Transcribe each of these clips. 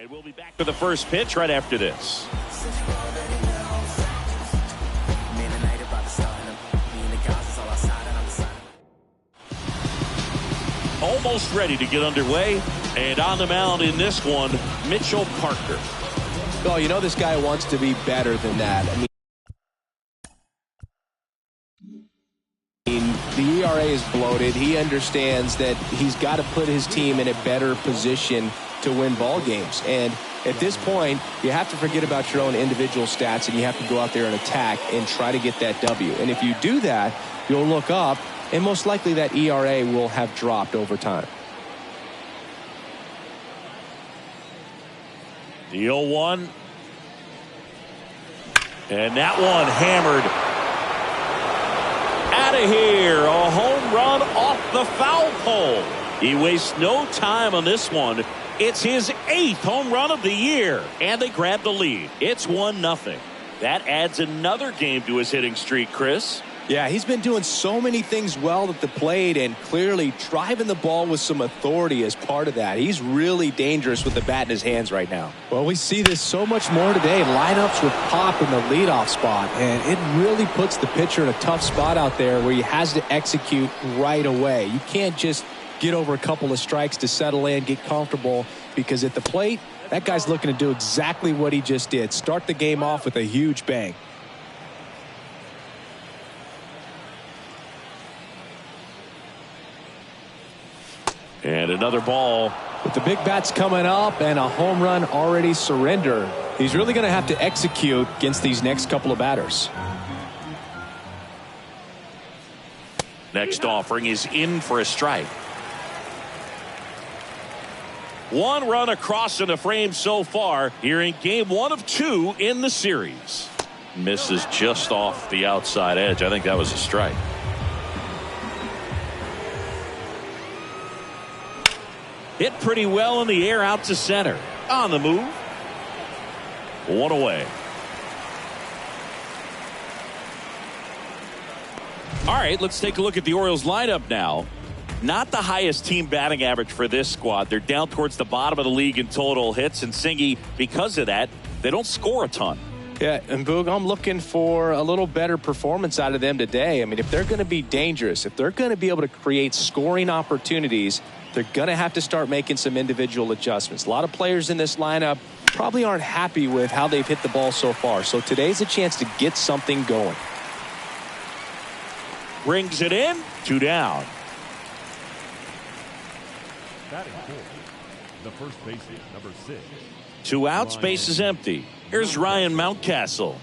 And we'll be back to the first pitch right after this. Almost ready to get underway, and on the mound in this one, Mitchell Parker. Oh, you know this guy wants to be better than that. I mean, the ERA is bloated. He understands that he's got to put his team in a better position to win ball games. And at this point, you have to forget about your own individual stats, and you have to go out there and attack and try to get that W. And if you do that, you'll look up, and most likely that ERA will have dropped over time. The 0-1. And that one hammered out of here. A home run off the foul pole. He wastes no time on this one. It's his 8th home run of the year. And they grab the lead. It's 1-0. That adds another game to his hitting streak, Chris. Yeah, he's been doing so many things well at the plate and clearly driving the ball with some authority as part of that. He's really dangerous with the bat in his hands right now. Well, we see this so much more today. Lineups with Pop in the leadoff spot, and it really puts the pitcher in a tough spot out there where he has to execute right away. You can't just get over a couple of strikes to settle in, get comfortable, because at the plate, that guy's looking to do exactly what he just did. Start the game off with a huge bang. And another ball. With the big bats coming up and a home run already surrendered, he's really going to have to execute against these next couple of batters. Next offering is in for a strike. One run across in the frame so far here in game 1 of 2 in the series. Misses just off the outside edge. I think that was a strike. Hit pretty well in the air out to center. On the move. One away. All right, let's take a look at the Orioles lineup now. Not the highest team batting average for this squad. They're down towards the bottom of the league in total hits, and Singy, because of that, they don't score a ton. Yeah, and Boog, I'm looking for a little better performance out of them today. I mean, if they're going to be dangerous, if they're going to be able to create scoring opportunities, they're going to have to start making some individual adjustments. A lot of players in this lineup probably aren't happy with how they've hit the ball so far. So today's a chance to get something going. Rings it in. 2 down. Batting fourth, the first baseman, number 6. 2 outs, base is empty. Here's Ryan Mountcastle.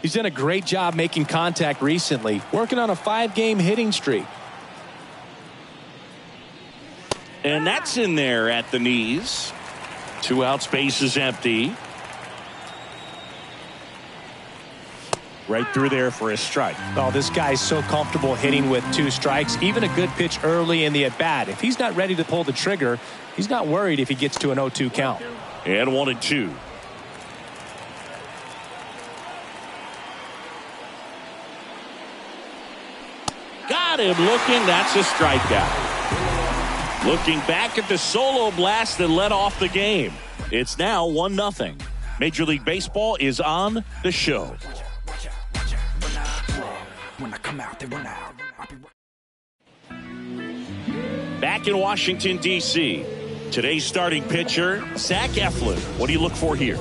He's done a great job making contact recently, working on a 5-game hitting streak. And that's in there at the knees. 2 outs, base is empty. Right through there for a strike. Oh, this guy's so comfortable hitting with 2 strikes. Even a good pitch early in the at-bat. If he's not ready to pull the trigger, he's not worried if he gets to an 0-2 count. And 1-2. Got him looking. That's a strikeout. Looking back at the solo blast that led off the game. It's now 1-0. Major League Baseball is on the show. Back in Washington, D.C., today's starting pitcher, Zach Eflin. What do you look for here?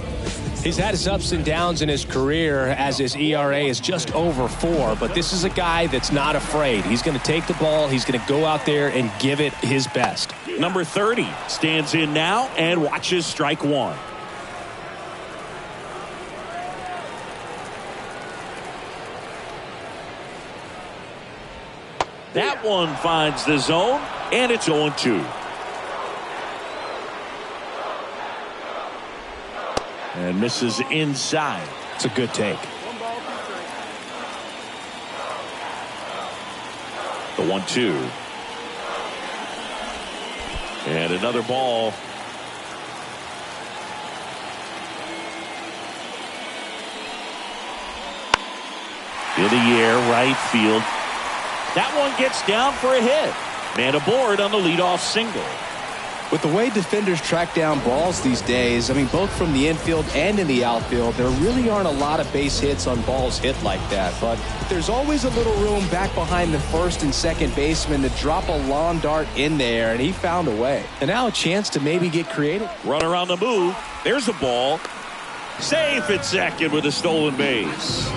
He's had his ups and downs in his career as his ERA is just over 4, but this is a guy that's not afraid. He's going to take the ball. He's going to go out there and give it his best. Number 30 stands in now and watches strike 1. That one finds the zone, and it's 0-2. And misses inside. It's a good take. The 1-2. And another ball. In the air, right field. That one gets down for a hit. Man aboard on the leadoff single. With the way defenders track down balls these days, I mean, both from the infield and in the outfield, there really aren't a lot of base hits on balls hit like that. But there's always a little room back behind the first and second baseman to drop a lawn dart in there, and he found a way. And now a chance to maybe get creative. Runner on the move. There's a ball. Safe at second with a stolen base.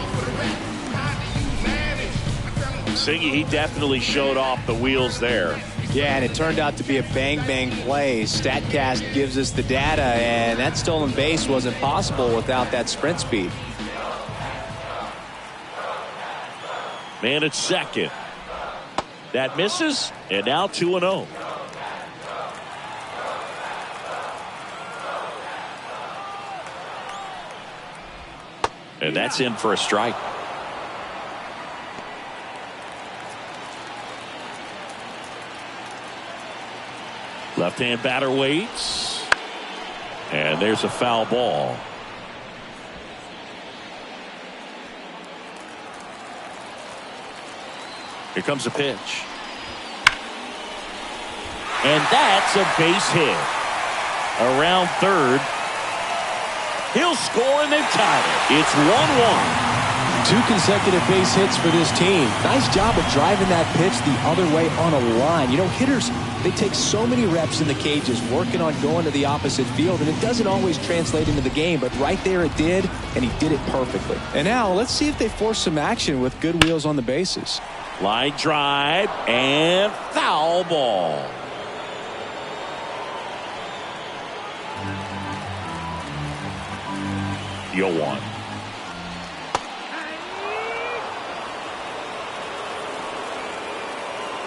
Siggy, he definitely showed off the wheels there. Yeah, and it turned out to be a bang-bang play. StatCast gives us the data, and that stolen base wasn't possible without that sprint speed. Man at second. That misses, and now 2-0. And that's in for a strike. Left-hand batter waits. And there's a foul ball. Here comes a pitch. And that's a base hit. Around third. He'll score and they've tied it. It's 1-1. 2 consecutive base hits for this team. Nice job of driving that pitch the other way on a line. You know, hitters, they take so many reps in the cages working on going to the opposite field, and it doesn't always translate into the game, but right there it did, and he did it perfectly. And now let's see if they force some action with good wheels on the bases. Line drive and foul ball. You'll want.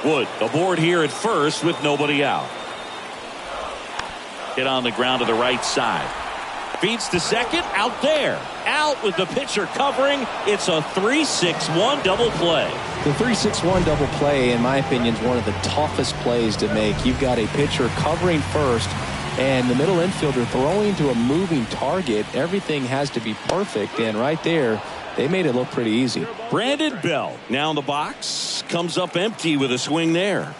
Wood aboard here at first with nobody out. Hit on the ground to the right side. Feeds to second. Out there. Out with the pitcher covering. It's a 3-6-1 double play. The 3-6-1 double play, in my opinion, is one of the toughest plays to make. You've got a pitcher covering first and the middle infielder throwing to a moving target. Everything has to be perfect, and right there, they made it look pretty easy. Brandon Bell now in the box. Comes up empty with a swing there.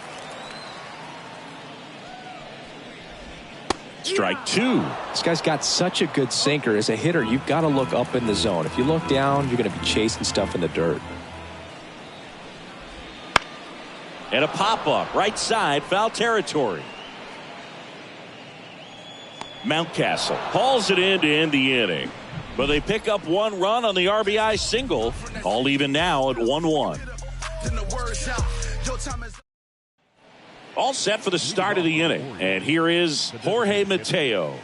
Strike 2. This guy's got such a good sinker. As a hitter, you've got to look up in the zone. If you look down, you're going to be chasing stuff in the dirt. And a pop-up right side, foul territory. Mountcastle hauls it in to end the inning. But they pick up 1 run on the RBI single. All even now at 1-1. All set for the start of the inning. And here is Jorge Mateo.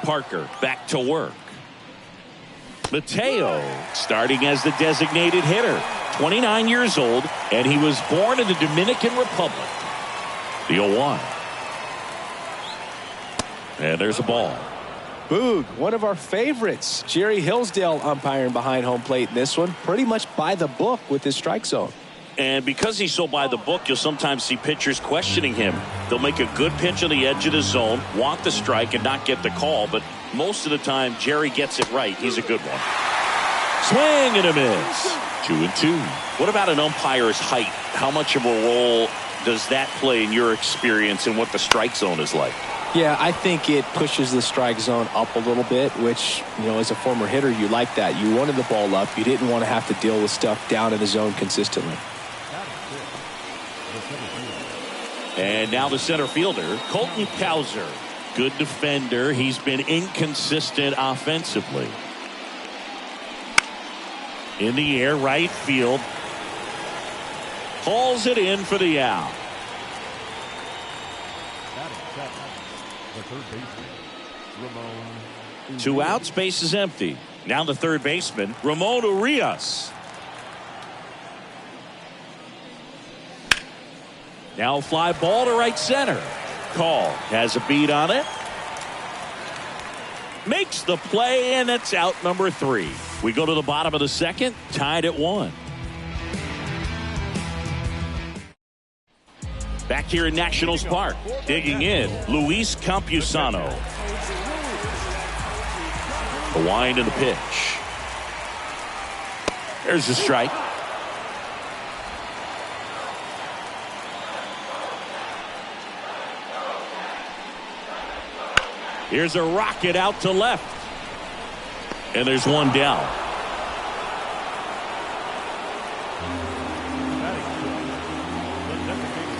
Parker back to work. Mateo starting as the designated hitter. 29 years old, and he was born in the Dominican Republic. The 0-1. And there's a ball. Boog, one of our favorites. Jerry Hillsdale umpiring behind home plate in this one. Pretty much by the book with his strike zone. And because he's so by the book, you'll sometimes see pitchers questioning him. They'll make a good pitch on the edge of the zone, want the strike, and not get the call. But most of the time, Jerry gets it right. He's a good one. Swing and a miss. 2-2. What about an umpire's height? How much of a role does that play in your experience and what the strike zone is like? Yeah, I think it pushes the strike zone up a little bit, which, you know, as a former hitter, you like that. You wanted the ball up. You didn't want to have to deal with stuff down in the zone consistently. And now the center fielder, Colton Cowser. Good defender. He's been inconsistent offensively. In the air, right field. Hauls it in for the out. Two outs, base is empty. Now the third baseman, Ramon Urias. Now fly ball to right center. Call has a beat on it. Makes the play, and it's out number 3. We go to the bottom of the second, tied at 1. Back here in Nationals Park, digging in, Luis Campusano. The wind and the pitch. There's the strike. Here's a rocket out to left. And there's one down.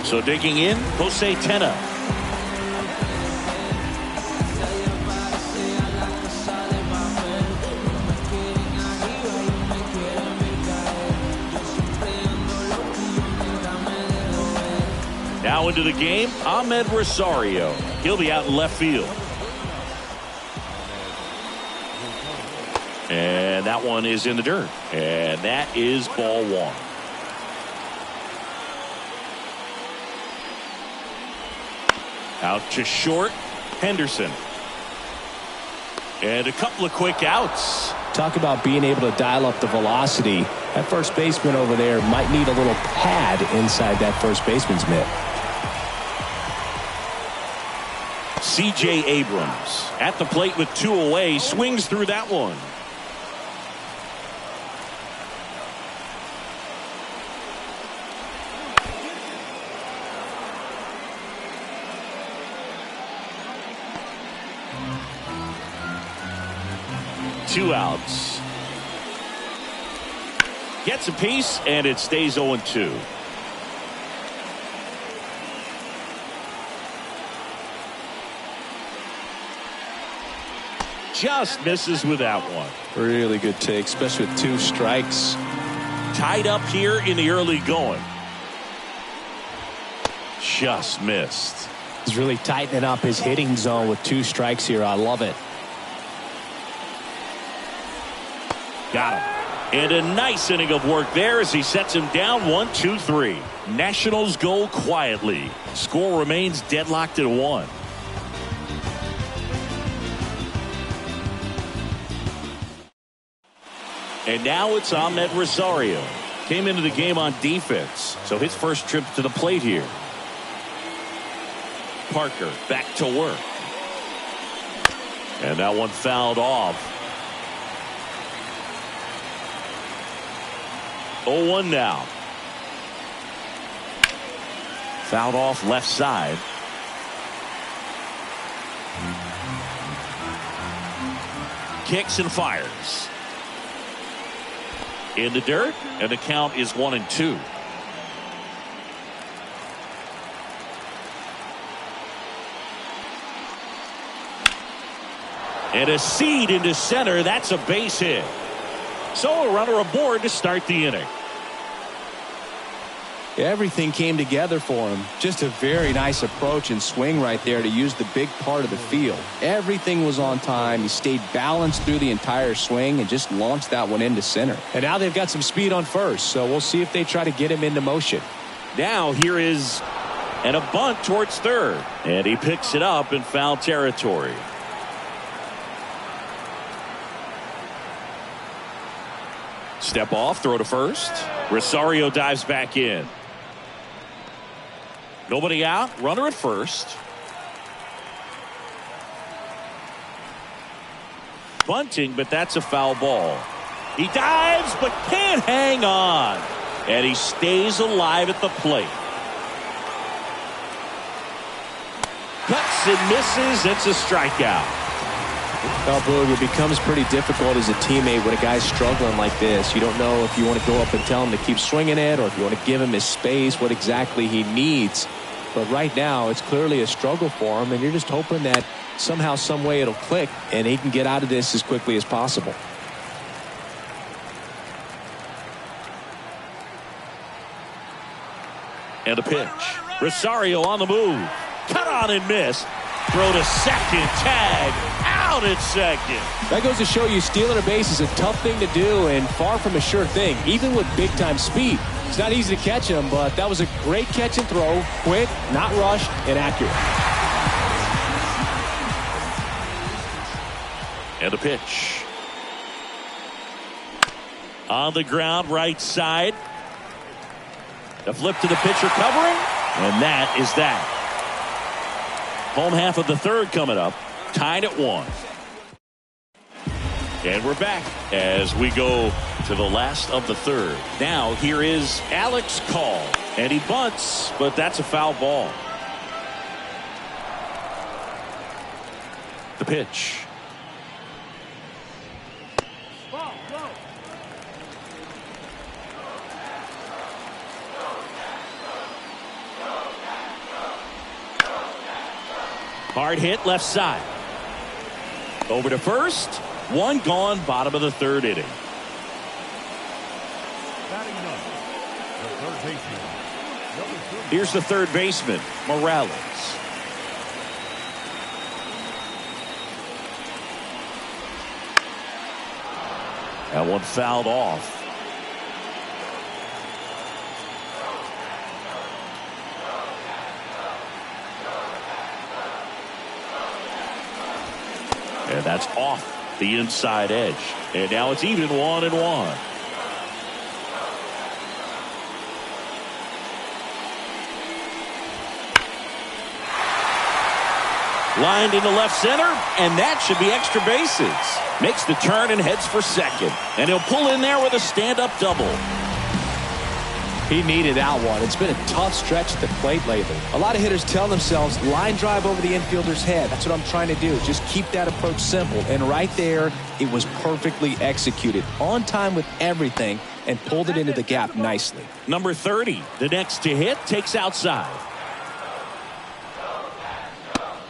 So digging in, Jose Tena. Now into the game, Ahmed Rosario. He'll be out in left field. And that one is in the dirt. And that is ball one. Out to short, Henderson. And a couple of quick outs. Talk about being able to dial up the velocity. That first baseman over there might need a little pad inside that first baseman's mitt. C.J. Abrams at the plate with 2 away, swings through that one. Two outs. Gets a piece, and it stays 0-2. Just misses with that one. Really good take, especially with 2 strikes. Tied up here in the early going. Just missed. He's really tightening up his hitting zone with 2 strikes here. I love it. Got him. And a nice inning of work there as he sets him down 1-2-3. Nationals go quietly. Score remains deadlocked at 1. And now it's Ahmed Rosario. Came into the game on defense, so his first trip to the plate here. Parker back to work. And that one fouled off. 0-1 now. Fouled off left side. Kicks and fires. In the dirt, and the count is 1-2. And a seed into center. That's a base hit. So a runner aboard to start the inning. Everything came together for him. Just a very nice approach and swing right there to use the big part of the field. Everything was on time. He stayed balanced through the entire swing and just launched that one into center. And now they've got some speed on first, so we'll see if they try to get him into motion. Now here is and a bunt towards third. And he picks it up in foul territory. Step off, throw to first. Rosario dives back in. Nobody out, runner at first. Bunting, but that's a foul ball. He dives, but can't hang on. And he stays alive at the plate. Cuts and misses. It's a strikeout. Well, Boog, it becomes pretty difficult as a teammate when a guy's struggling like this. You don't know if you want to go up and tell him to keep swinging it or if you want to give him his space, what exactly he needs. But right now, it's clearly a struggle for him, and you're just hoping that somehow, some way it'll click, and he can get out of this as quickly as possible. And a pitch. Rosario on the move. Cut on and miss. Throw to second. Tag. Out at second. That goes to show you stealing a base is a tough thing to do and far from a sure thing, even with big-time speed. It's not easy to catch him, but that was a great catch and throw. Quick, not rushed, and accurate. And a pitch. On the ground, right side. The flip to the pitcher covering, and that is that. Home half of the third coming up. Tied at 1. And we're back as we go to the last of the third. Now here is Alex Call. And he bunts, but that's a foul ball. The pitch. Hard hit left side. Over to first. One gone, bottom of the third inning. Batting ninth, the third baseman. Here's the third baseman, Morales. That one fouled off. And that's off the inside edge. And now it's even 1-1. Lined into left center, and that should be extra bases. Makes the turn and heads for second. And he'll pull in there with a stand-up double. He needed that one. It's been a tough stretch at the plate lately. A lot of hitters tell themselves, line drive over the infielder's head. That's what I'm trying to do. Just keep that approach simple. And right there, it was perfectly executed. On time with everything, and pulled it into the gap nicely. Number 30, the next to hit, takes outside.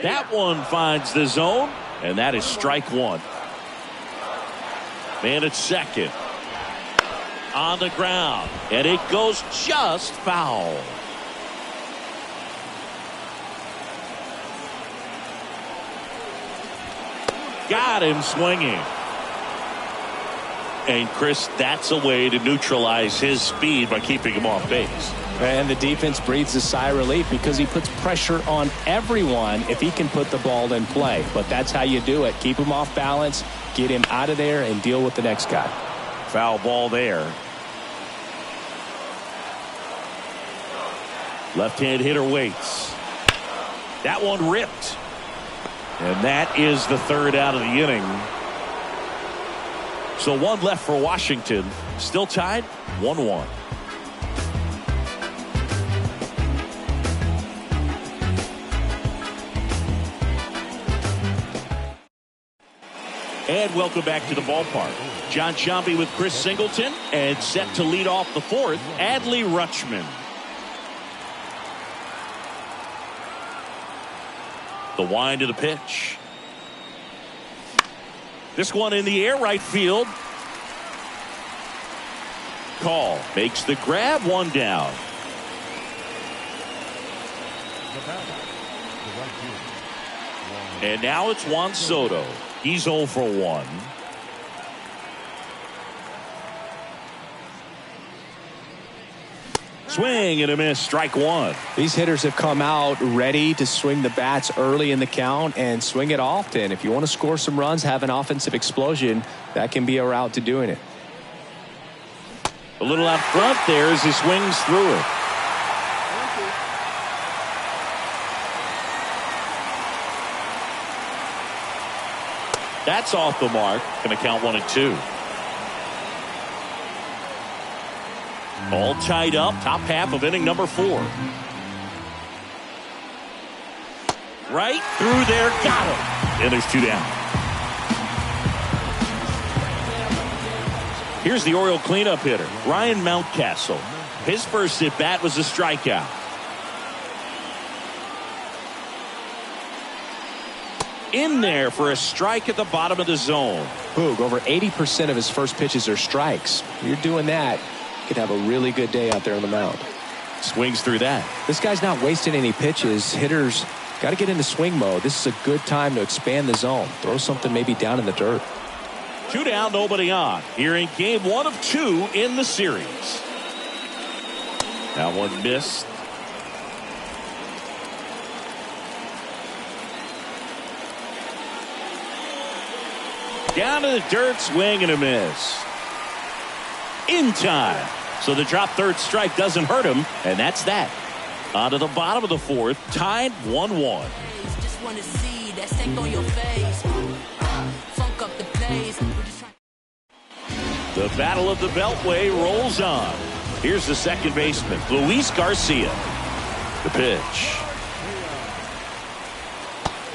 That one finds the zone, and that is strike one. Man at second. On the ground, and it goes just foul. Got him swinging. And Chris, that's a way to neutralize his speed by keeping him off base. And the defense breathes a sigh of relief because he puts pressure on everyone if he can put the ball in play. But that's how you do it. Keep him off balance, get him out of there, and deal with the next guy. Foul ball there. Left-hand hitter waits. That one ripped. And that is the third out of the inning. So one left for Washington. Still tied 1-1. And welcome back to the ballpark. John Sciambi with Chris Singleton, and set to lead off the fourth, Adley Rutschman. The wind of the pitch. This one in the air, right field. Call makes the grab, one down. And now it's Juan Soto. He's 0 for 1. Swing and a miss, strike one. These hitters have come out ready to swing the bats early in the count and swing it often. If you want to score some runs, have an offensive explosion, that can be a route to doing it. A little out front there as he swings through it. That's off the mark. Going to count 1-2. All tied up, top half of inning number 4. Right through there, got him. And there's 2 down. Here's the Oriole cleanup hitter, Ryan Mountcastle. His first at bat was a strikeout. In there for a strike at the bottom of the zone. Boog, over 80% of his first pitches are strikes. You're doing that, you could have a really good day out there on the mound. Swings through that. This guy's not wasting any pitches. Hitters got to get into swing mode. This is a good time to expand the zone. Throw something maybe down in the dirt. 2 down, nobody on. Here in game 1 of 2 in the series. That one missed. Down to the dirt, swing and a miss. In time. So the drop third strike doesn't hurt him, and that's that. On to the bottom of the 4th, tied 1-1. Just want to see that stank on your face. Funk up the place. The battle of the Beltway rolls on. Here's the second baseman, Luis Garcia. The pitch.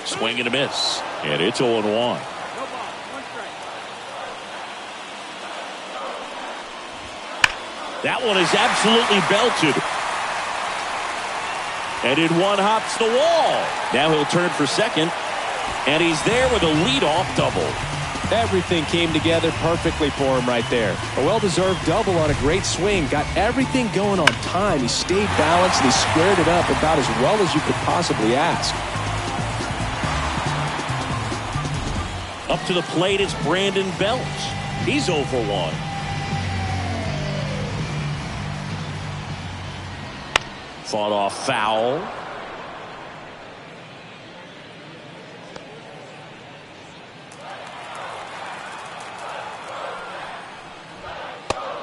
Swing and a miss. And it's 0-1. That one is absolutely belted. And in one hops the wall. Now he'll turn for second. And he's there with a leadoff double. Everything came together perfectly for him right there. A well-deserved double on a great swing. Got everything going on time. He stayed balanced and he squared it up about as well as you could possibly ask. Up to the plate, it's Brandon Belt. He's 0 for 1. Fought off foul.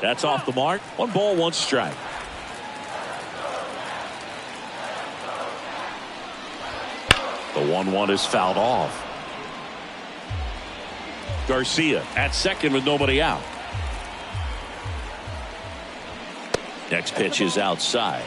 That's off the mark. 1 ball, 1 strike. The 1-1 is fouled off. Garcia at second with nobody out. Next pitch is outside.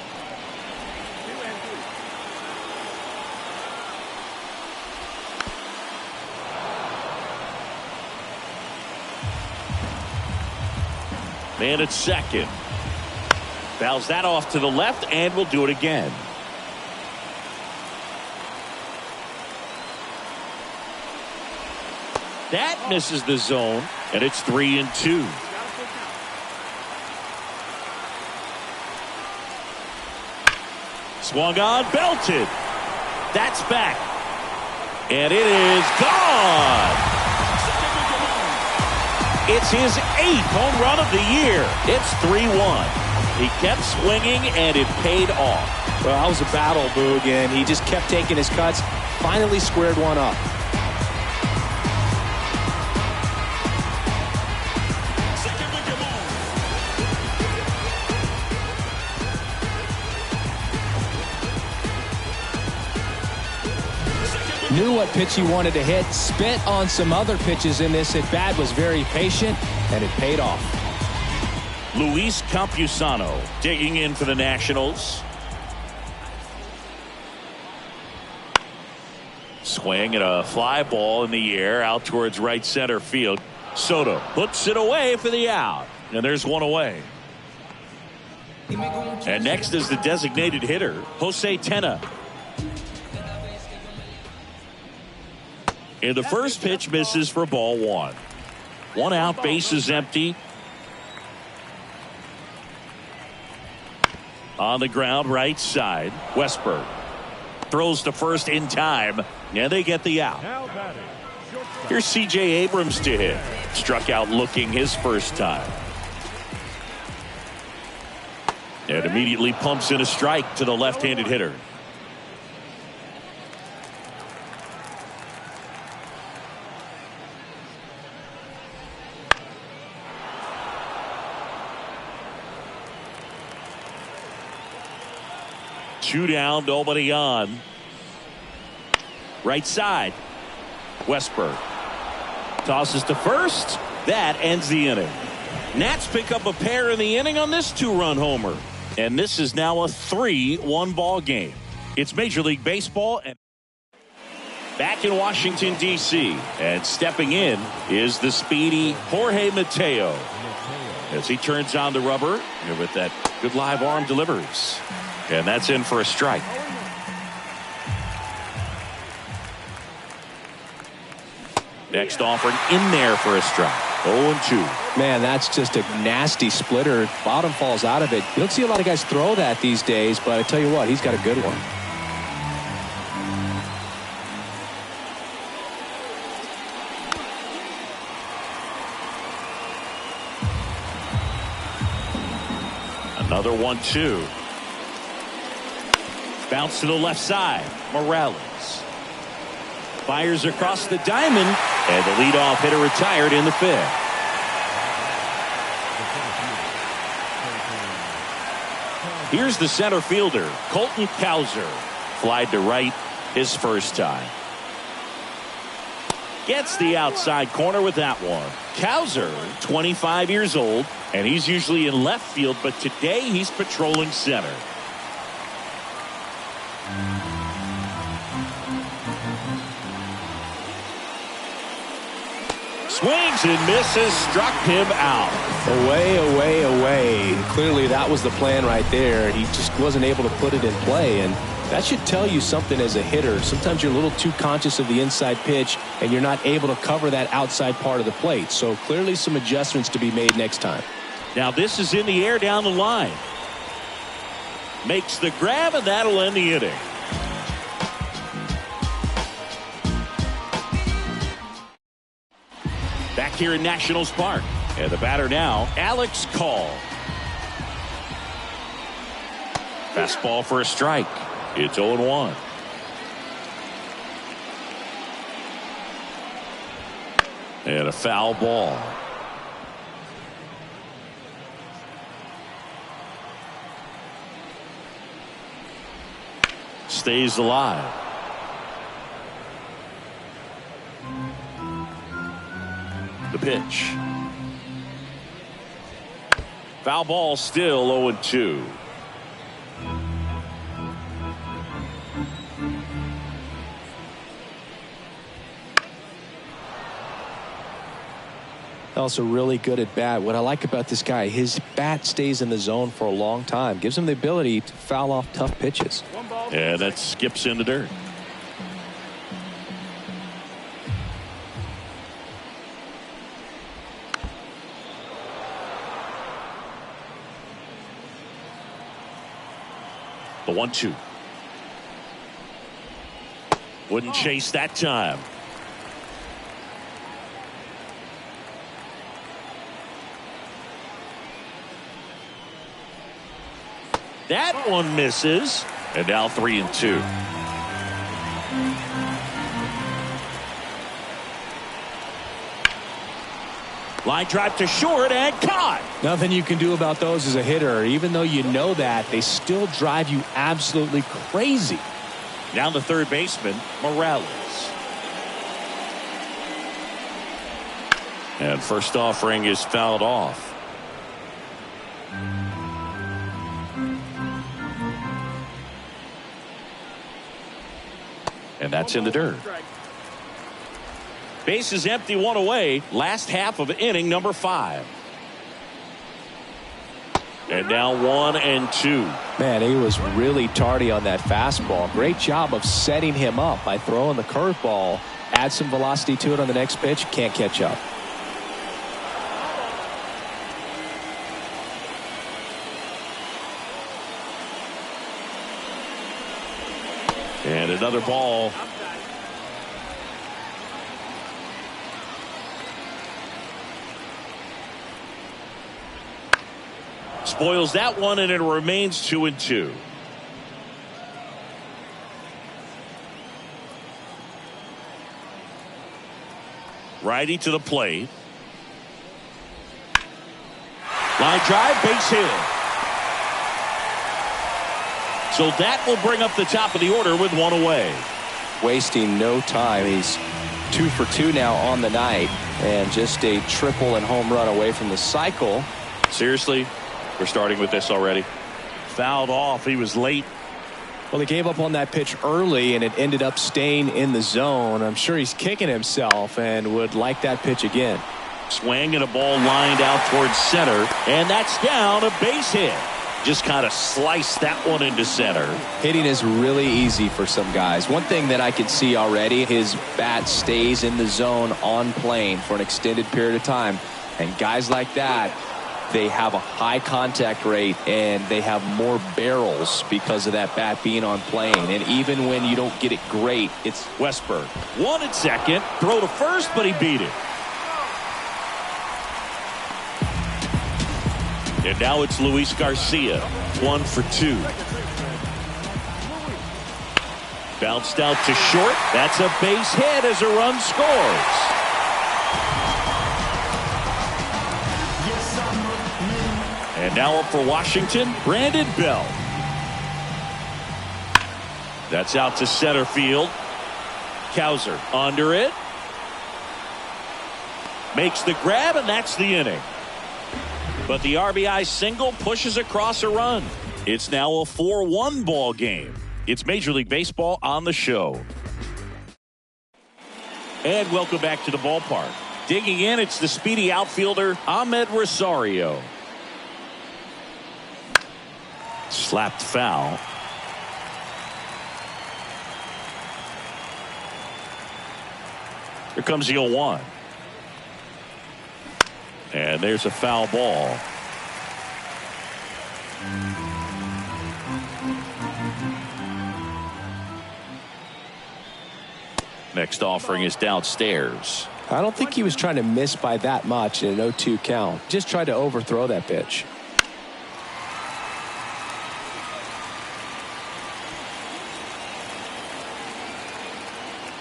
Man at second. Fouls that off to the left and will do it again. That misses the zone, and it's 3-2. Swung on, belted. That's back. And it is gone. It's his 8th home run of the year. It's 3-1. He kept swinging, and it paid off. Well, that was a battle, Boog, and he just kept taking his cuts. Finally squared one up. Knew what pitch he wanted to hit, spit on some other pitches in this at bat, was very patient, and it paid off. Luis Campusano digging in for the Nationals. Swing and a fly ball in the air out towards right center field. Soto puts it away for the out, and there's one away. And next is the designated hitter, Jose Tena. And the first pitch misses for ball 1. 1 out, base is empty. On the ground, right side, Westberg throws to first in time, and they get the out. Here's C.J. Abrams to hit. Struck out looking his first time. And immediately pumps in a strike to the left-handed hitter. Two down, nobody on. Right side. Westberg tosses to first. That ends the inning. Nats pick up a pair in the inning on this 2-run homer. And this is now a 3-1 ball game. It's Major League Baseball. And back in Washington, D.C. And stepping in is the speedy Jorge Mateo. As he turns on the rubber with that good live arm delivers. And that's in for a strike. Next offering in there for a strike. 0-2. Man, that's just a nasty splitter. Bottom falls out of it. You don't see a lot of guys throw that these days, but I tell you what, he's got a good one. Another 1-2. Bounce to the left side. Morales fires across the diamond, and the leadoff hitter retired in the 5th. Here's the center fielder, Colton Cowser. Flied to right his first time. Gets the outside corner with that one. Cowser, 25 years old, and he's usually in left field, but today he's patrolling center. Swings and misses, struck him out. Away, away, away. Clearly that was the plan right there. He just wasn't able to put it in play, and that should tell you something as a hitter. Sometimes you're a little too conscious of the inside pitch and you're not able to cover that outside part of the plate. So clearly some adjustments to be made next time. Now this is in the air down the line. Makes the grab, and that'll end the inning. Back here in Nationals Park. And the batter now, Alex Call. Fastball for a strike. It's 0-1. And a foul ball. Stays alive. The pitch. Foul ball, still 0-2. Also really good at bat. What I like about this guy, his bat stays in the zone for a long time. Gives him the ability to foul off tough pitches. Yeah, that skips in the dirt. The 1-2. Wouldn't chase that time. That one misses. And now 3-2. Line drive to short and caught. Nothing you can do about those as a hitter. Even though you know that, they still drive you absolutely crazy. Down the third baseman, Morales. And first offering is fouled off. And that's in the dirt. Base is empty, one away. Last half of inning number 5. And now 1-2. Man, he was really tardy on that fastball. Great job of setting him up by throwing the curveball. Add some velocity to it on the next pitch. Can't catch up. And another ball. Spoils that one, and it remains 2-2. Righty to the plate. Line drive, base hit. So that will bring up the top of the order with one away. Wasting no time. He's 2 for 2 now on the night, and just a triple and home run away from the cycle. Seriously, we're starting with this already. Fouled off. He was late. Well, he gave up on that pitch early, and it ended up staying in the zone. I'm sure he's kicking himself and would like that pitch again. Swing and a ball lined out towards center, and that's down, a base hit. Just kind of sliced that one into center. Hitting is really easy for some guys. One thing that I could see already, his bat stays in the zone on plane for an extended period of time. And guys like that, they have a high contact rate and they have more barrels because of that bat being on plane. And even when you don't get it great, it's Westberg. 1 at second. Throw to first, but he beat it. And now it's Luis Garcia. 1 for 2. Bounced out to short. That's a base hit as a run scores. And now up for Washington, Brandon Bell. That's out to center field. Cowser under it. Makes the grab, and that's the inning. But the RBI single pushes across a run. It's now a 4-1 ball game. It's Major League Baseball on the show. And welcome back to the ballpark. Digging in, it's the speedy outfielder, Ahmed Rosario. Slapped foul. Here comes the 0-1. And there's a foul ball. Next offering is downstairs. I don't think he was trying to miss by that much in an 0-2 count. Just tried to overthrow that pitch.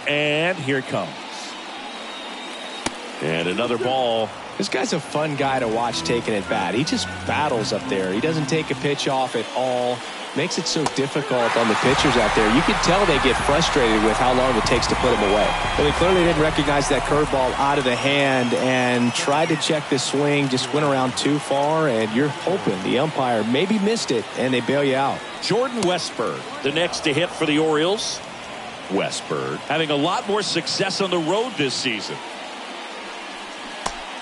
And here it comes. And another ball. This guy's a fun guy to watch taking at bat. He just battles up there. He doesn't take a pitch off at all. Makes it so difficult on the pitchers out there. You can tell they get frustrated with how long it takes to put him away. Well, he clearly didn't recognize that curveball out of the hand and tried to check the swing. Just went around too far, and you're hoping the umpire maybe missed it, and they bail you out. Jordan Westburg, the next to hit for the Orioles. Westburg having a lot more success on the road this season.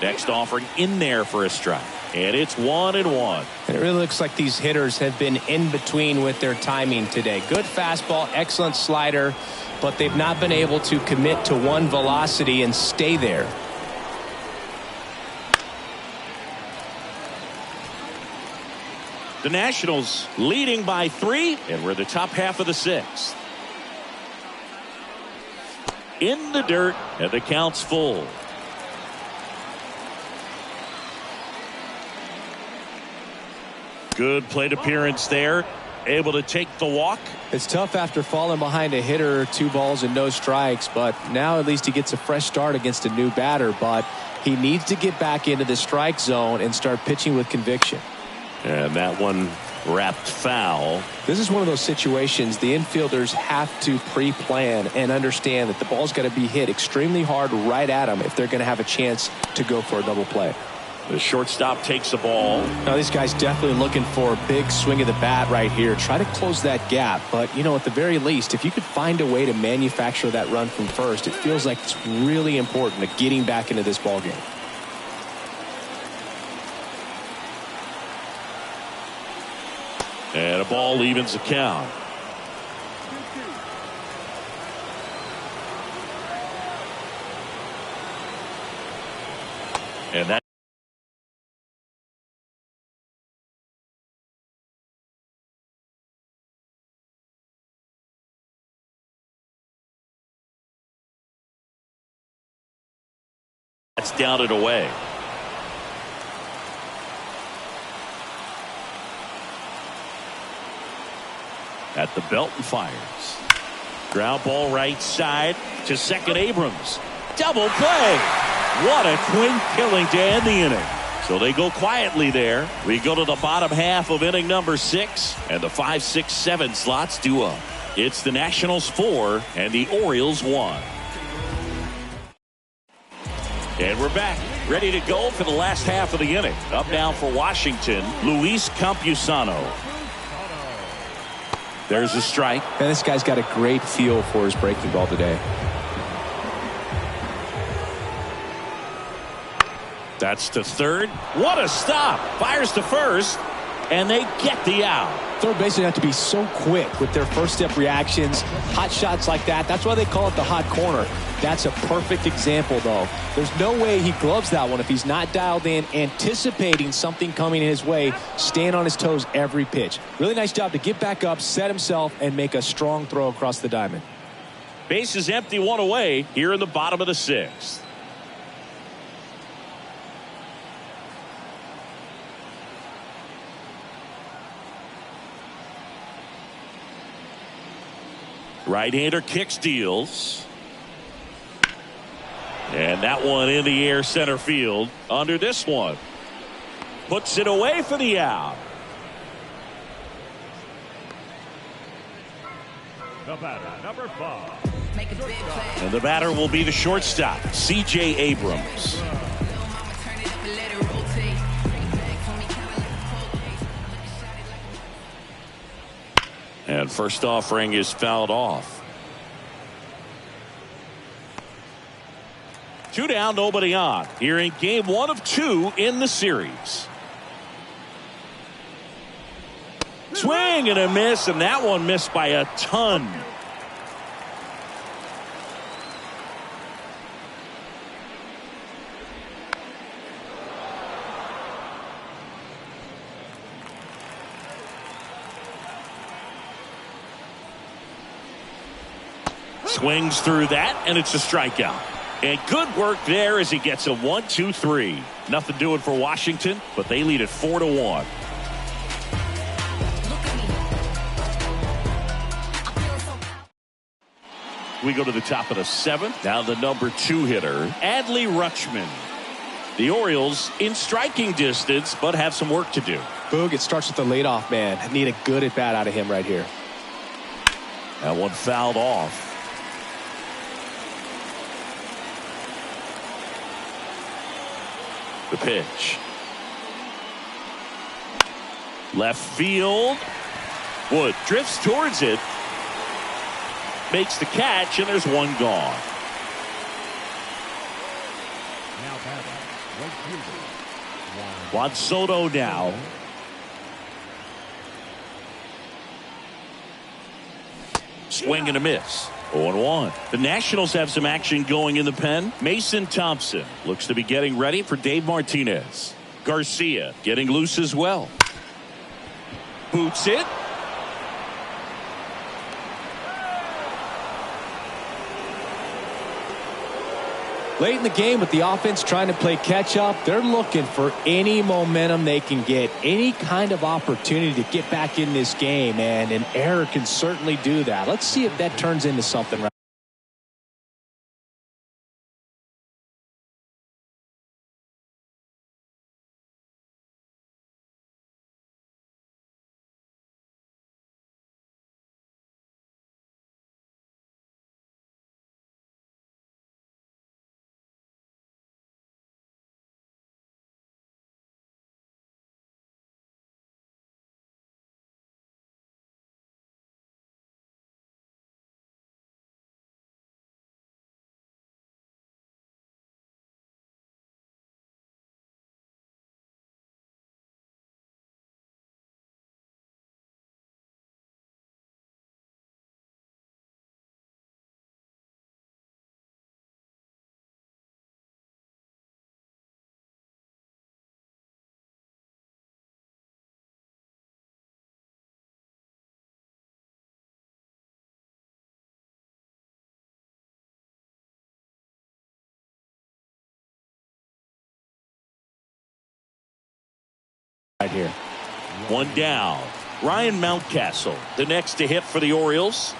Next offering in there for a strike. And it's 1-1. And it really looks like these hitters have been in between with their timing today. Good fastball, excellent slider, but they've not been able to commit to one velocity and stay there. The Nationals leading by 3, and we're the top half of the 6th. In the dirt, and the count's full. Good plate appearance there. Able to take the walk. It's tough after falling behind a hitter, 2 balls and no strikes, but now at least he gets a fresh start against a new batter, but he needs to get back into the strike zone and start pitching with conviction. And that one wrapped foul. This is one of those situations the infielders have to pre-plan and understand that the ball's got to be hit extremely hard right at them if they're going to have a chance to go for a double play. The shortstop takes the ball. Now this guy's definitely looking for a big swing of the bat right here. Try to close that gap. But, you know, at the very least, if you could find a way to manufacture that run from first, it feels like it's really important to getting back into this ball game. And a ball evens the count. And that that's down and away. At the belt and fires. Ground ball right side to second. Abrams. Double play. What a twin killing to end the inning. So they go quietly there. We go to the bottom half of inning number 6, and the 5, 6, 7 slots due up. It's the Nationals 4 and the Orioles 1. And we're back, ready to go for the last half of the inning. Up now for Washington, Luis Campusano. There's a strike. And this guy's got a great feel for his breaking ball today. That's to third. What a stop. Fires to first, and they get the out. Third basemen have to be so quick with their first step reactions. Hot shots like that. That's why they call it the hot corner. That's a perfect example, though. There's no way he gloves that one if he's not dialed in, anticipating something coming his way, staying on his toes every pitch. Really nice job to get back up, set himself, and make a strong throw across the diamond. Base is empty, 1 away here in the bottom of the 6th. Right-hander kicks, deals. And that one in the air center field under this one. Puts it away for the out. The batter, number 5. Make a big play. And the batter will be the shortstop, C.J. Abrams. Little mama, turn it up and let it rotate. Bring it back for me, kinda like a cold case. Look at shot it like a And first offering is fouled off. 2 down, nobody on. Here in game 1 of 2 in the series. Swing and a miss, and that one missed by a ton. Swings through that, and it's a strikeout. And good work there as he gets a 1-2-3. Nothing doing for Washington, but they lead it 4-1. We go to the top of the 7th. Now the number 2 hitter, Adley Rutschman. The Orioles in striking distance, but have some work to do. Boog, it starts with the leadoff man. I need a good at bat out of him right here. That one fouled off. The pitch. Left field. Wood drifts towards it. Makes the catch, and there's one gone. Now batting, right fielder, Juan Soto now. Swing and a miss. 0-1. The Nationals have some action going in the pen. Mason Thompson looks to be getting ready for Dave Martinez. Garcia getting loose as well. Boots it. Late in the game with the offense trying to play catch up, they're looking for any momentum they can get, any kind of opportunity to get back in this game, and an error can certainly do that. Let's see if that turns into something. Right here. One down. Ryan Mountcastle, the next to hit for the Orioles.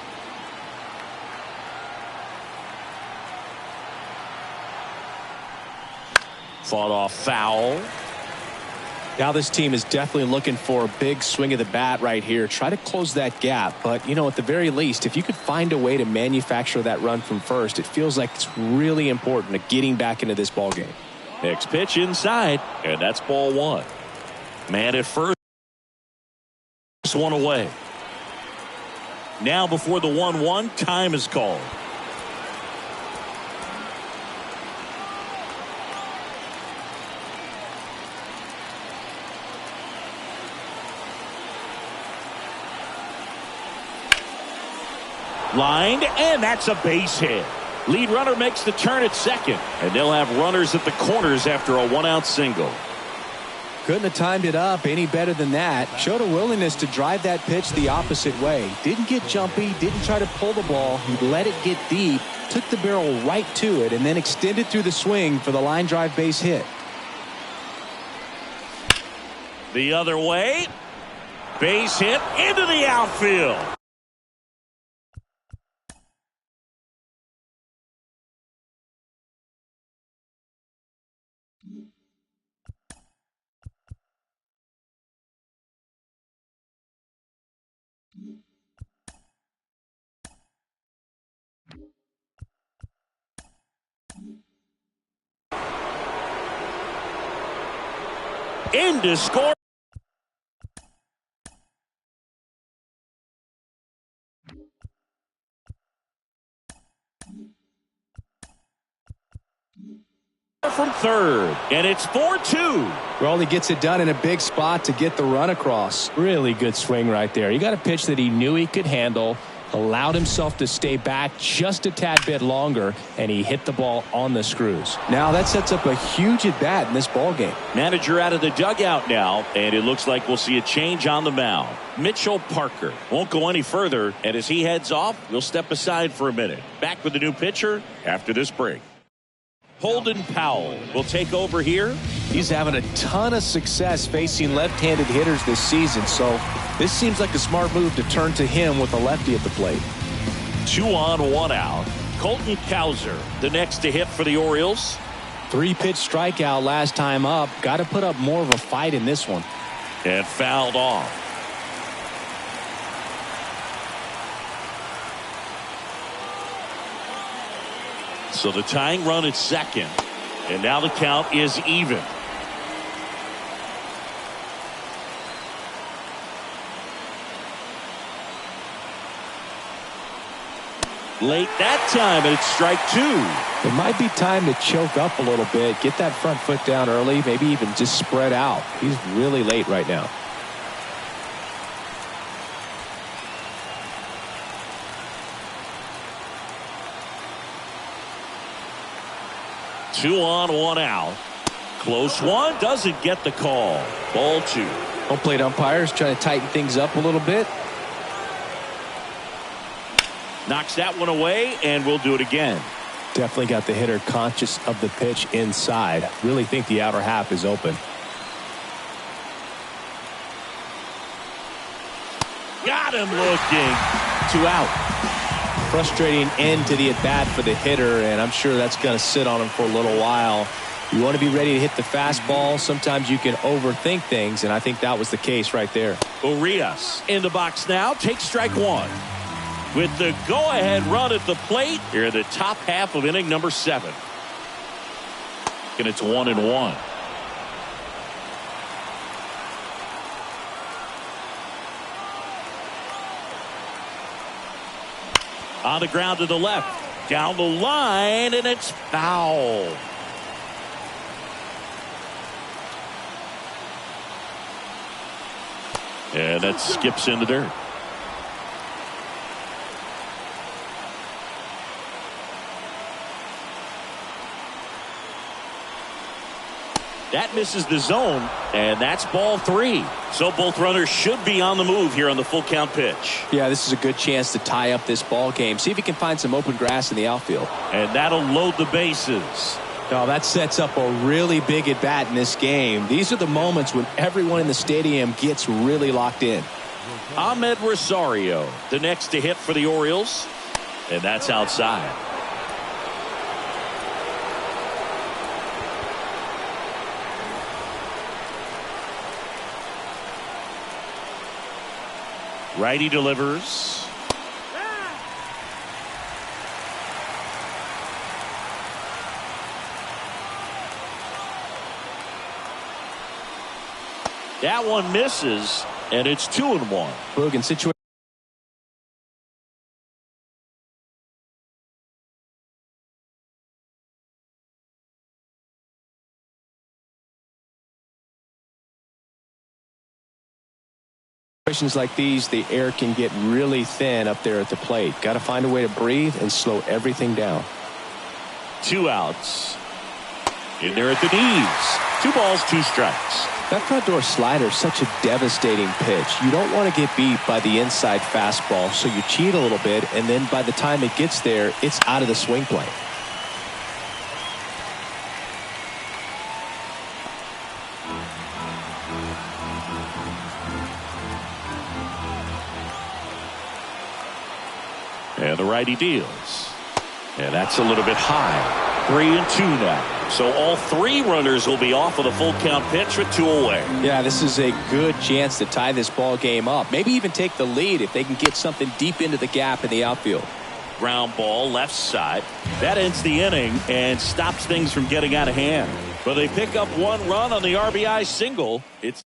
Fought off foul. Now this team is definitely looking for a big swing of the bat right here. Try to close that gap. But, you know, at the very least, if you could find a way to manufacture that run from first, it feels like it's really important to getting back into this ball game. Next pitch inside, and that's ball 1. Man at first. One away. Now before the 1-1, time is called. Lined, and that's a base hit. Lead runner makes the turn at second, and they'll have runners at the corners after a 1-out single. Couldn't have timed it up any better than that. Showed a willingness to drive that pitch the opposite way. Didn't get jumpy, didn't try to pull the ball. He let it get deep, took the barrel right to it, and then extended through the swing for the line drive base hit. The other way. Base hit into the outfield. In to score. from third, and it's 4-2. Well, he gets it done in a big spot to get the run across. Really good swing right there. He got a pitch that he knew he could handle, allowed himself to stay back just a tad bit longer, and he hit the ball on the screws. Now that sets up a huge at bat in this ball game. Manager out of the dugout now, and it looks like we'll see a change on the mound. Mitchell Parker won't go any further, and as he heads off, we'll step aside for a minute. Back with the new pitcher after this break. Holden Powell will take over here. He's having a ton of success facing left-handed hitters this season, so this seems like a smart move to turn to him with a lefty at the plate. 2 on, 1 out. Colton Cowser, the next to hit for the Orioles. 3-pitch strikeout last time up. Got to put up more of a fight in this one. And fouled off. So the tying run at second. And now the count is even. Late that time, and it's strike 2. It might be time to choke up a little bit, get that front foot down early, maybe even just spread out. He's really late right now. Two on, 1 out. Close one, doesn't get the call. Ball 2. Home plate umpires trying to tighten things up a little bit. Knocks that one away, and we'll do it again. Definitely got the hitter conscious of the pitch inside. Really think the outer half is open. Got him looking. 2 out. Frustrating end to the at-bat for the hitter, and I'm sure that's going to sit on him for a little while. You want to be ready to hit the fastball. Sometimes you can overthink things, and I think that was the case right there. Urias in the box now. Takes strike 1. With the go-ahead run at the plate here in the top half of inning number 7. And it's 1-1. On the ground to the left. Down the line, and it's foul. And that skips in the dirt. That misses the zone, and that's ball 3. So both runners should be on the move here on the full count pitch. Yeah, this is a good chance to tie up this ball game. See if he can find some open grass in the outfield. And that'll load the bases. Oh, that sets up a really big at bat in this game. These are the moments when everyone in the stadium gets really locked in. Ahmed Rosario, the next to hit for the Orioles, and that's outside. Righty delivers. That one misses, and it's 2-1. Boog in situation. Situations like these, the air can get really thin up there at the plate. Got to find a way to breathe and slow everything down. 2 outs. In there at the knees. 2 balls, 2 strikes. That front door slider is such a devastating pitch. You don't want to get beat by the inside fastball, so you cheat a little bit, and then by the time it gets there, it's out of the swing plane. And the righty deals. And that's a little bit high. 3-2 now. So all 3 runners will be off of the full count pitch with 2 away. Yeah, this is a good chance to tie this ball game up. Maybe even take the lead if they can get something deep into the gap in the outfield. Ground ball left side. That ends the inning and stops things from getting out of hand. But they pick up 1 run on the RBI single. It's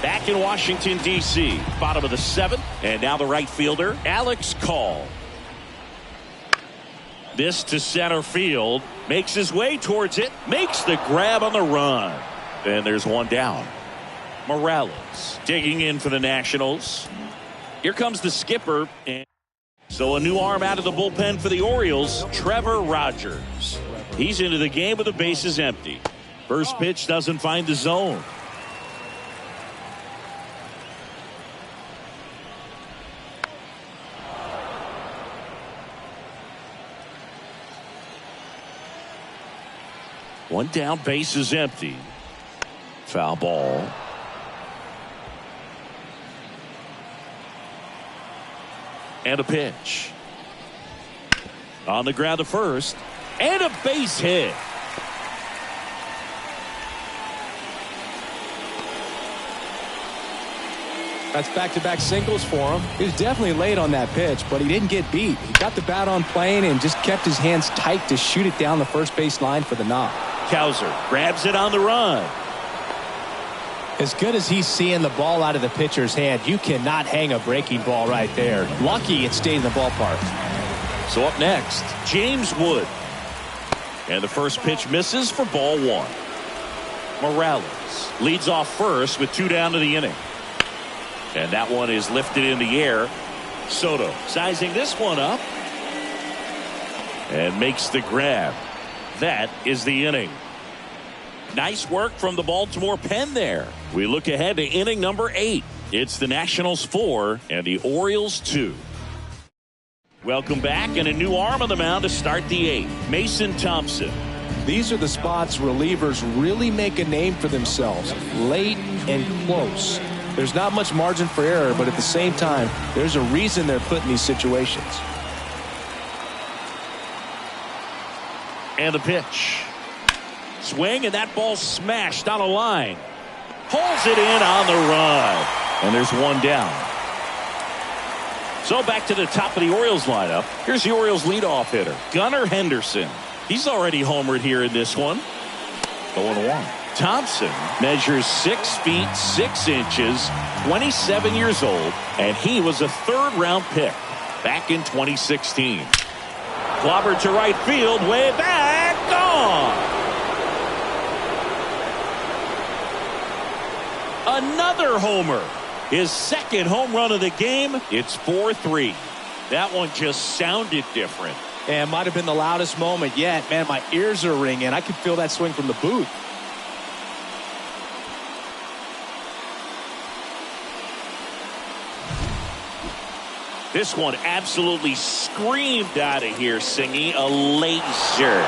back in Washington, D.C. Bottom of the 7th. And now the right fielder, Alex Call. This to center field. Makes his way towards it. Makes the grab on the run. And there's one down. Morales digging in for the Nationals. Here comes the skipper. And so a new arm out of the bullpen for the Orioles, Trevor Rogers. He's into the game with the bases empty. First pitch doesn't find the zone. One down, base is empty. Foul ball. And a pitch. On the ground to first. And a base hit. That's back-to-back singles for him. He was definitely late on that pitch, but he didn't get beat. He got the bat on plane and just kept his hands tight to shoot it down the first base line for the knock. Cowser grabs it on the run. As good as he's seeing the ball out of the pitcher's hand, you cannot hang a breaking ball right there. Lucky it stayed in the ballpark. So up next, James Wood. And the first pitch misses for ball one. Morales leads off first with 2 down to the inning. And that one is lifted in the air. Soto sizing this one up. And makes the grab. That is the inning. Nice work from the Baltimore pen there. We look ahead to inning number 8. It's the Nationals 4 and the Orioles 2. Welcome back, and a new arm on the mound to start the 8th. Mason Thompson. These are the spots relievers really make a name for themselves. Late and close. There's not much margin for error, but at the same time, there's a reason they're put in these situations. And the pitch. Swing, and that ball smashed on a line. Pulls it in on the run. And there's one down. So back to the top of the Orioles lineup. Here's the Orioles leadoff hitter, Gunnar Henderson. He's already homered here in this one. 0-1. Thompson measures 6 feet 6 inches, 27 years old, and he was a 3rd-round pick back in 2016. Clobbered to right field, way back, gone. Another homer. His 2nd home run of the game. It's 4-3. That one just sounded different. And might have been the loudest moment yet. Man, my ears are ringing. I could feel that swing from the booth. This one absolutely screamed out of here, Singy. A laser.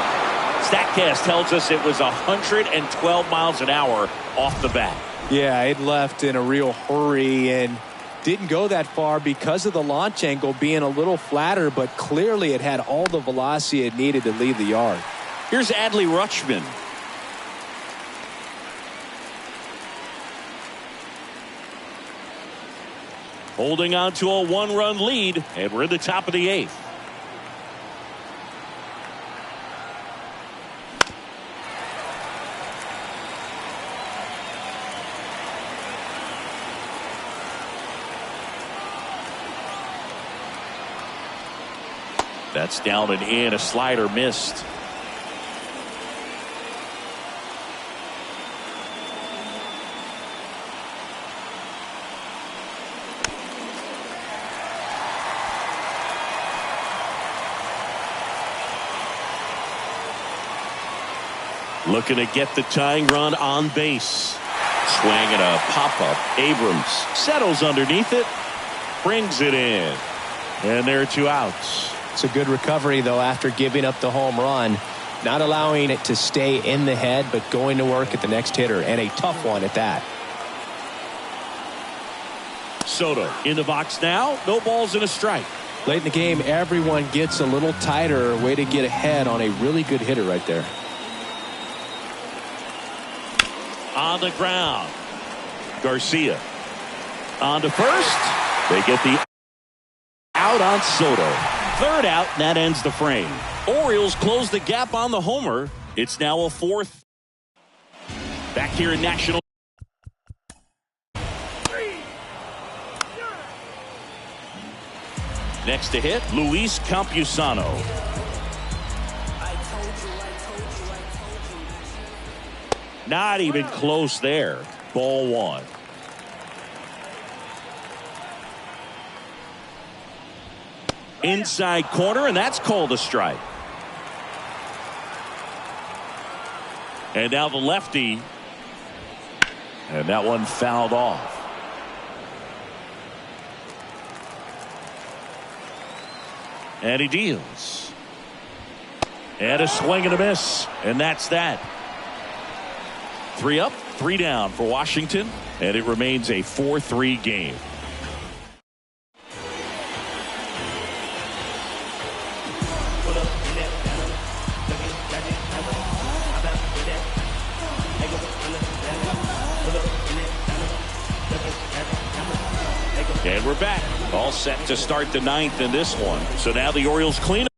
StatCast tells us it was 112 miles an hour off the bat. Yeah, it left in a real hurry and didn't go that far because of the launch angle being a little flatter, but clearly it had all the velocity it needed to leave the yard. Here's Adley Rutschman. Holding on to a 1-run lead, and we're in the top of the 8th. That's down and in. A slider missed. Looking to get the tying run on base. Swing and a pop-up. Abrams settles underneath it. Brings it in. And there are 2 outs. It's a good recovery, though, after giving up the home run. Not allowing it to stay in the head, but going to work at the next hitter, and a tough one at that. Soto in the box now. No balls and a strike. Late in the game, everyone gets a little tighter. Way to get ahead on a really good hitter right there. On the ground. Garcia on to first. They get the out on Soto. 3rd out, and that ends the frame. Orioles close the gap on the homer. It's now a 4th. Back here in National. Next to hit, Luis Campusano. Not even close there. Ball one. Inside corner, and that's called a strike. And now the lefty. And that one fouled off. And he deals. And a swing and a miss. And that's that. 3 up, 3 down for Washington. And it remains a 4-3 game. And we're back. All set to start the 9th in this one. So now the Orioles clean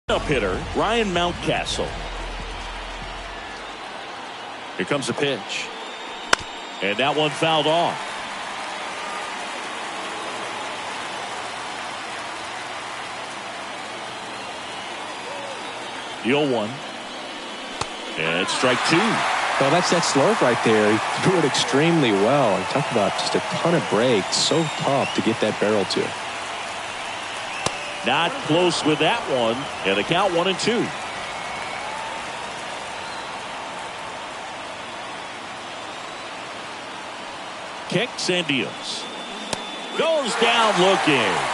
up hitter, Ryan Mountcastle. Here comes the pitch. And that one fouled off. The 0-1. And it's strike 2. Well, that's that slurve right there. He threw it extremely well. And talk about just a ton of breaks. So tough to get that barrel to. Not close with that one. And the count 1-2. Kicks and deals. Goes down looking.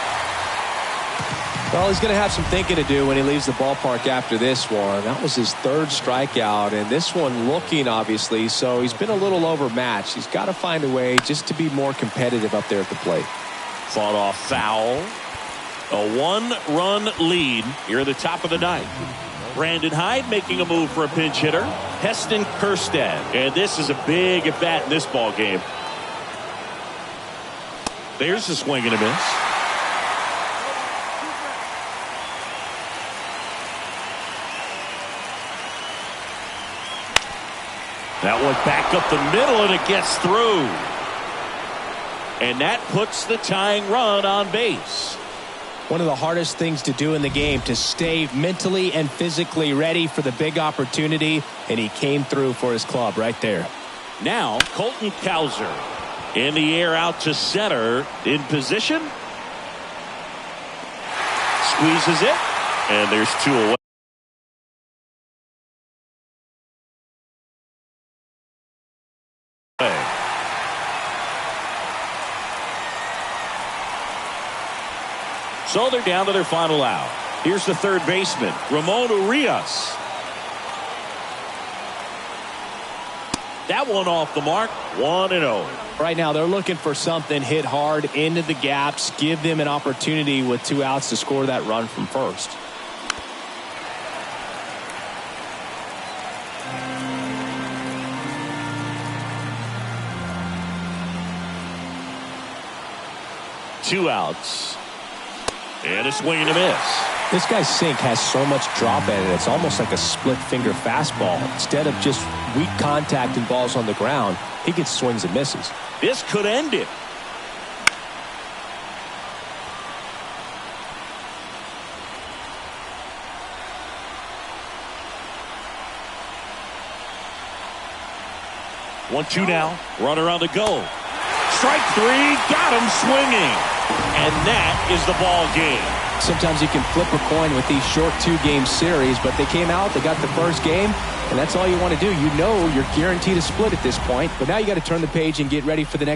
Well, he's going to have some thinking to do when he leaves the ballpark after this one. That was his 3rd strikeout, and this one looking, obviously, so he's been a little overmatched. He's got to find a way just to be more competitive up there at the plate. Fought off foul. A 1-run lead here at the top of the 9th. Brandon Hyde making a move for a pinch hitter. Heston Kjerstad. And this is a big at-bat in this ball game. There's a swing and a miss. That one back up the middle, and it gets through. And that puts the tying run on base. One of the hardest things to do in the game, to stay mentally and physically ready for the big opportunity, and he came through for his club right there. Now, Colton Cowser in the air out to center, in position. Squeezes it, and there's 2 away. So they're down to their final out. Here's the 3rd baseman, Ramon Urias. That one off the mark, 1-0. Right now they're looking for something, hit hard into the gaps, give them an opportunity with 2 outs to score that run from first. Two outs. And a swing and a miss. This guy's sink has so much drop in it. It's almost like a split finger fastball. Instead of just weak contact and balls on the ground, he gets swings and misses. This could end it. One, two now. Runner on the go. Strike 3. Got him swinging. And that is the ball game. Sometimes you can flip a coin with these short 2-game series, but they came out, they got the first game, and that's all you want to do. You know you're guaranteed a split at this point, but now you got to turn the page and get ready for the next.